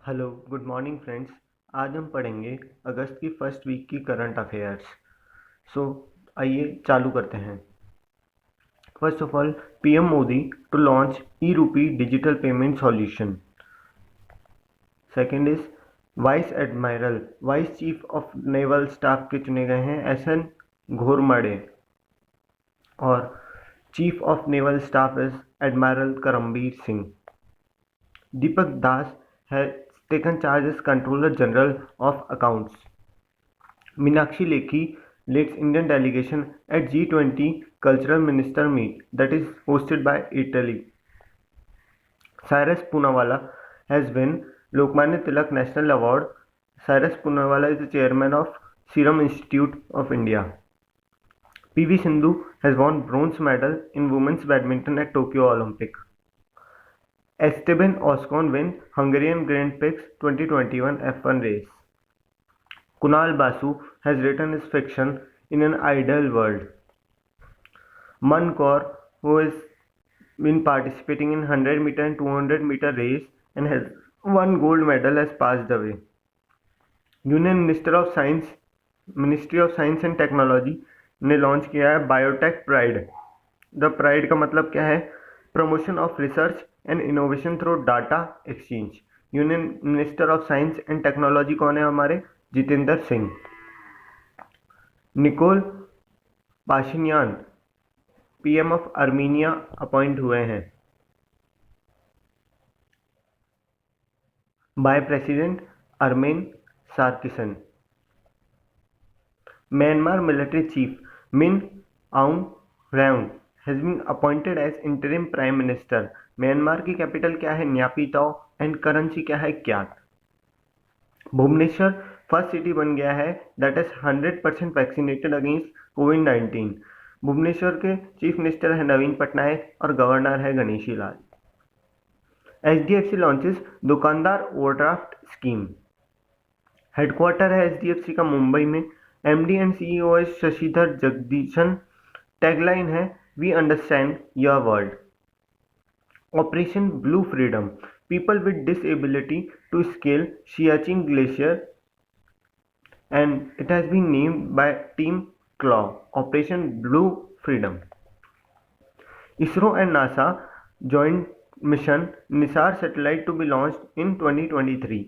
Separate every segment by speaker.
Speaker 1: Hello good morning friends. आज हम पढ़ेंगे अगस्त की फर्स्ट वीक की करंट अफेयर्स। सो आइए चालू करते हैं। First of all, PM Modi to launch e rupee digital payment solution. Second is vice admiral vice chief of naval staff के चुने गए हैं एसएन घोरमाड़े, और chief of naval staff is admiral Karambir Singh. Deepak Das has taken charge as Controller General of Accounts. Meenakshi Lekhi leads Indian delegation at G20 Cultural Minister Meet that is hosted by Italy. Cyrus Poonawalla has won Lokmanya Tilak National Award. Cyrus Poonawalla is the chairman of Serum Institute of India. PV Sindhu has won bronze medal in women's badminton at Tokyo Olympic. Esteban Ocon wins Hungarian Grand Prix 2021 F1 race. Kunal Basu has written his fiction in an ideal world. Man Kaur, who has been participating in 100-meter and 200-meter race and has won gold medal, has passed away. Union ministry of science and technology ने launch किया है biotech pride. The pride का मतलब क्या है? Promotion of research and innovation through data exchange. Union minister of science and technology कौन है हमारे? Jitendra Singh. Nikol Pashinyan PM of Armenia appoint हुए हैं by president Armen Sarkissian. Myanmar military chief Min Aung Hlaing has been appointed as interim prime minister. Myanmar की capital क्या है? न्यापीताओ and currency क्या है? क्यात। भुवनेश्वर फर्स्ट सिटी बन गया है दैट इज 100% वैक्सीनेटेड अगेंस्ट कोविड-19। भुवनेश्वर के चीफ मिनिस्टर है नवीन पटनायक और गवर्नर है गणेशी लाल। HDFC लॉन्चेस दुकानदार ओवरड्राफ्ट स्कीम। हेडक्वार्टर है HDFC का मुंबई में। MD एंड CEO है शशिधर जगदीशन। टैगलाइन है we understand your world. Operation blue freedom people with disability to scale Siachen glacier and it has been named by Team Claw. Operation Blue Freedom. ISRO and NASA joint mission NISAR satellite to be launched in 2023.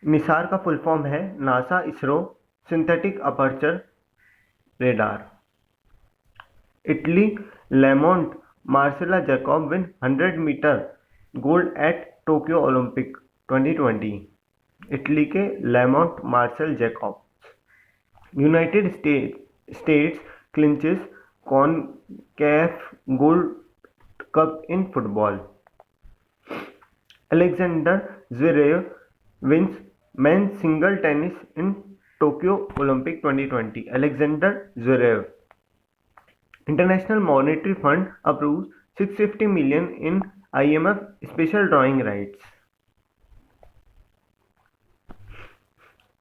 Speaker 1: NISAR का full form है NASA ISRO Synthetic Aperture Radar. Italy Lamont Marcella Jacob win 100-meter gold at Tokyo Olympic 2020. Italy के Lamont Marcell Jacob. United States clinches CONCACAF gold cup in football. Alexander Zverev wins men's single tennis in Tokyo Olympic 2020। Alexander Zverev. International monetary fund approves 650 million in IMF special drawing rights.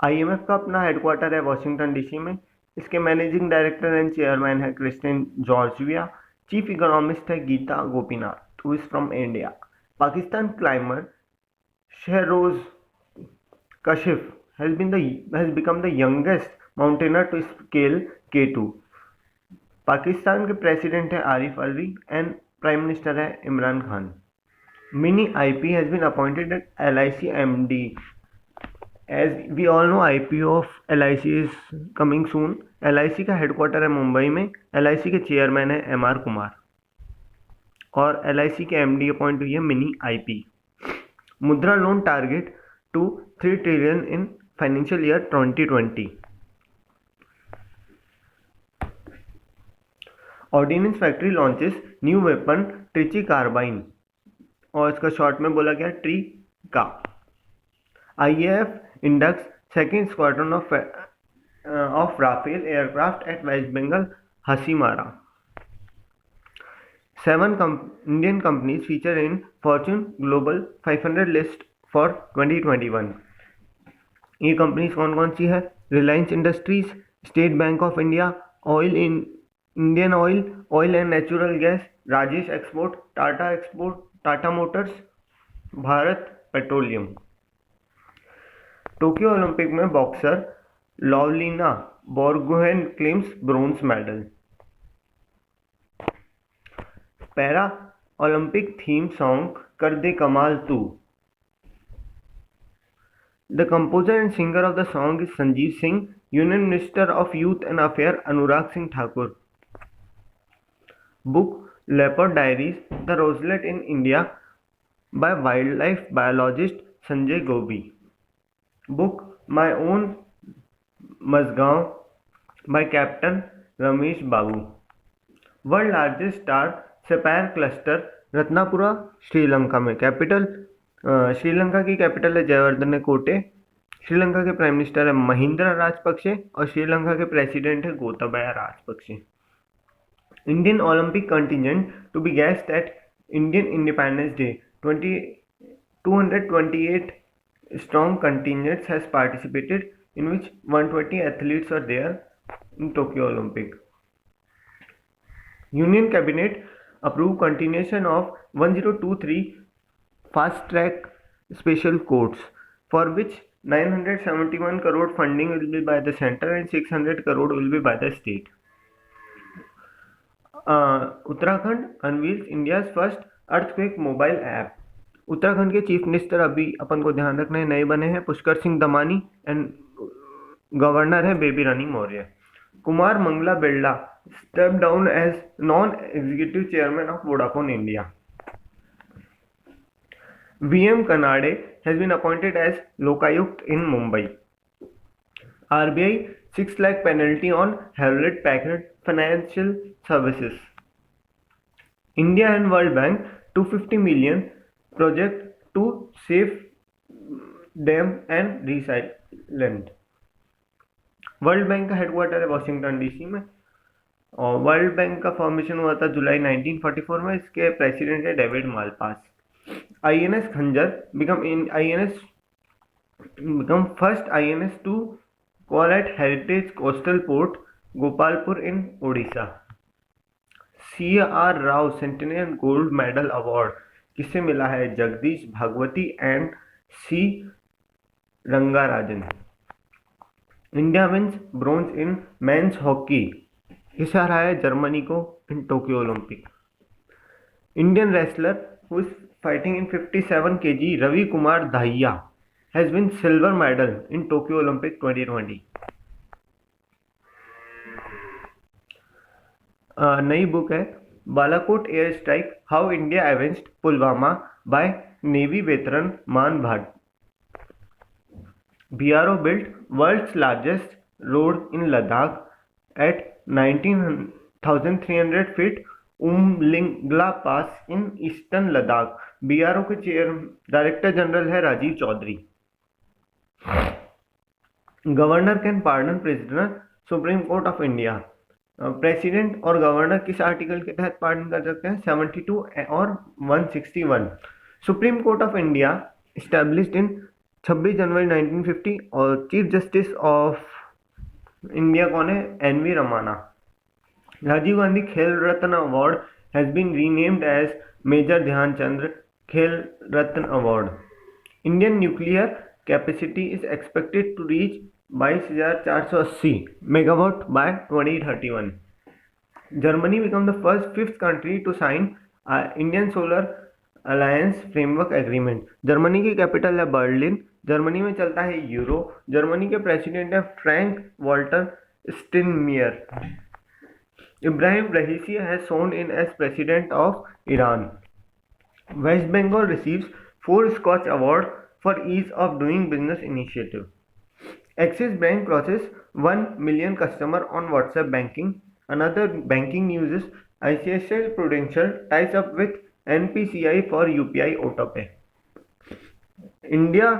Speaker 1: IMF का अपना headquarter है Washington DC में। इसके managing director and chairman है Kristin Georgia. Chief economist है Gita Gopinath who is from India. Pakistan climber Shehroze Kashif has become the youngest mountaineer to scale K2. Pakistan के president है Arif Alvi and prime minister है Imran Khan. Mini IP has been appointed at LIC MD. As we all know, IPO of LIC is coming soon. LIC का headquarter है मुंबई में। LIC के chairman है MR Kumar और LIC के MD अपॉइंट हुई है Mini IP। Mudra loan target to 3 trillion in financial year 2020। Ordinance factory launches new weapon Trichy carbine और इसका शॉर्ट में बोला गया ट्री का। IAF inducts second squadron of Rafale aircraft at West Bengal Hasimara. 7 Indian companies feature in Fortune Global 500 list for 2021. ये companies कौन कौन सी है? Reliance Industries, State Bank of India, Indian Oil and Natural Gas, Rajesh Export, Tata Motors, Bharat Petroleum. Tokyo Olympic में boxer Lovlina Borgohain claims bronze medal. Para Olympic theme song कर दे कमाल तू। The composer and singer of the song is Sanjeev Singh, Union Minister of Youth and Affairs Anurag Singh Thakur. Book Leopard Diaries: The Roselet in India by wildlife biologist Sanjay Gobi. Book My Own Mazgaon by Captain Ramesh Babu. World largest star sapphire cluster Ratnapura Sri Lanka में। Capital Sri Lanka की capital है जयवर्धने कोटे। श्रीलंका के prime minister है महिंद्रा राजपक्षे और श्रीलंका के president है Gotabaya Rajapaksa. Indian Olympic contingent to be guest at Indian independence day 228 strong contingents has participated, in which 120 athletes are there in Tokyo Olympic. Union Cabinet approved continuation of 1023 fast track special courts, for which 971 crore funding will be by the center and 600 crore will be by the state. Uttarakhand unveils India's first earthquake mobile app. Uttarakhand के chief minister अभी अपन को ध्यान रखना है नए बने हैं Pushkar Singh Dhami and governor है Baby Rani Maurya. Kumar Mangalam Birla step down as non executive chairman of Vodafone India. VM Kanade has been appointed as Lokayukt in Mumbai. RBI 6 lakh penalty on Hewlett Packard Financial Services. India and World Bank 250 million project to save dam and resilient. World bank का headquarter है Washington DC में और world bank का formation हुआ था जुलाई 1944 में। इसके president है डेविड मालपास। INS खंजर become first INS to call at Heritage Coastal Port Gopalpur in Odisha. CR Rao Centennial Gold Medal Award किसे मिला है? Jagdish Bhagwati and C Rangarajan. India wins bronze in men's hockey, किसे हराया है? जर्मनी को in Tokyo Olympic. Indian wrestler who is fighting in 57 kg Ravi Kumar Dahiya has won silver medal in Tokyo Olympic 2020. नई book है Balakot air strike how India avenged Pulwama by navy veteran Maan Bhat. BRO built world's largest road in Ladakh at 19,300 feet Umlingla pass in eastern Ladakh. BRO के director general है Rajeev Chaudhary. Governor can pardon prisoner Supreme Court of India. President और governor किस article के तहत pardon कर सकते हैं? 72 और 161। Supreme Court of India established in 26 January 1950 और चीफ जस्टिस ऑफ इंडिया कौन है? NV Ramana. Rajiv Gandhi Khel Ratna award has been renamed as Major Dhyanchand Khel Ratna award. Indian nuclear capacity is expected to reach 22,480 megawatt by 2031। Germany become the fifth country to sign Indian solar alliance framework agreement. Germany की capital है Berlin. Germany में चलता है euro. Germany के president है Frank Walter Steinmeier. Ibrahim Raisi has sworn in as president of Iran. West Bengal receives 4 Scotch Awards for Ease of Doing Business initiative. Axis Bank crosses 1 million customer on WhatsApp banking. Another banking news is ICICI Prudential ties up with NPCI for UPI Autopay. India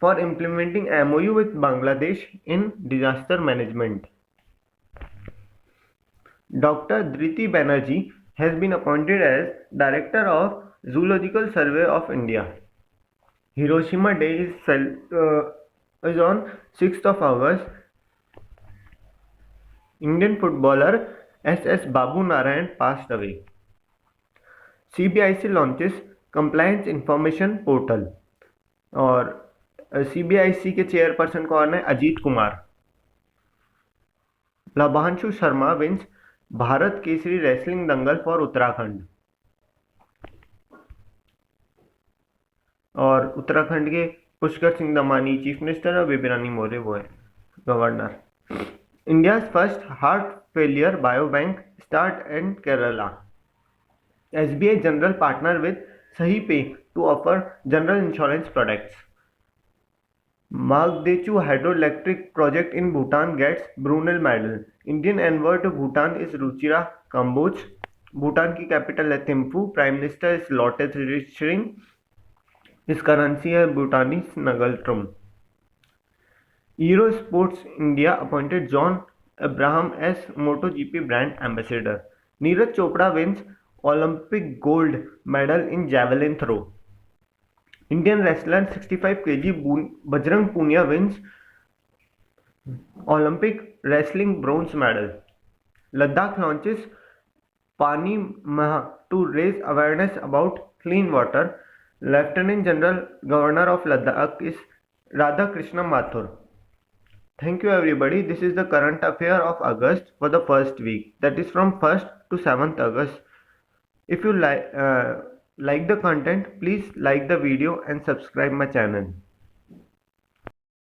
Speaker 1: for implementing MOU with Bangladesh in disaster management. Dr. Dhriti Banerjee has been appointed as Director of Zoological Survey of India. Hiroshima Day is on 6th of August. Indian footballer SS Babu Narayan passed away. CBIC launches Compliance Information Portal और CBIC के chairperson कौन है? Ajit Kumar. Labhanshu Sharma wins Bharat Kesari wrestling Dangal for Uttarakhand. और उत्तराखंड के Pushkar Singh Dhami chief minister और बेबी रानी मौर्य वो है governor. India's first heart failure biobank start in Kerala. SBI general partner with Sahi Pay to offer general insurance products. Magdechu hydroelectric project in Bhutan gets Brunel medal. Indian envoy to Bhutan is Ruchira Kamboj. Bhutan की capital है Thimphu. Prime minister is लोटे त्रिशरिंग। इस currency है भूटानी ngultrum. Hero Sports India appointed John Abraham as MotoGP brand ambassador. Neeraj Chopra wins Olympic gold medal in javelin throw. Indian wrestler 65 kg Bajrang Punia wins Olympic wrestling bronze medal. Ladakh launches Pani Maha to raise awareness about clean water. Lieutenant General Governor of Ladakh is Radhakrishna Mathur. Thank you everybody. This is the current affair of August for the first week. That is from 1st to 7th August. If you like the content, please like the video and subscribe my channel.